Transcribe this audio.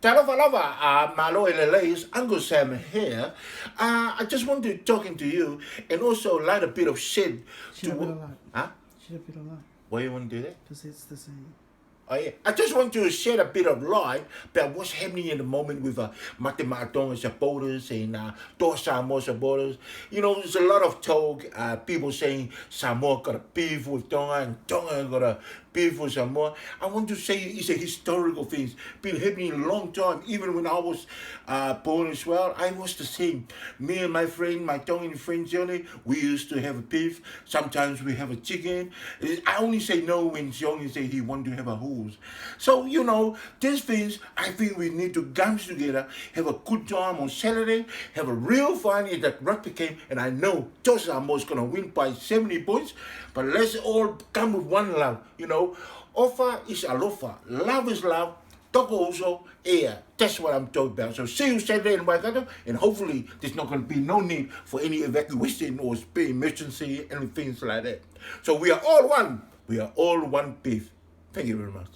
Talofalova, Malo Eleleis, Uncle Sam here. I just want to talking to you and also light a bit of shade Should have been a to. lot. Huh? Should have been a lot. Why you want to do that? Because it's the same. Oh yeah. I just want to shed a bit of light about what's happening in the moment with Matematonga supporters and Samoa supporters. You know, there's a lot of talk, people saying Samoa got a beef with Tonga and Tonga got a beef with Samoa. I want to say it's a historical thing. It's been happening a long time. Even when I was born as well, I was the same. Me and my friend, my Tongan friend Johnny, we used to have a beef. Sometimes we have a chicken. I only say no when Johnny say he want to have a horse. So, you know, these things, I think we need to come together, have a good time on Saturday, have a real fun in that rugby game, and I know Tosamos going to win by 70 points, but let's all come with one love, you know. Offer is alofa, love is love, talk also air. That's what I'm talking about. So see you Saturday in Waikato, and hopefully there's not going to be no need for any evacuation or emergency and things like that. So we are all one. We are all one beef. Thank you very much.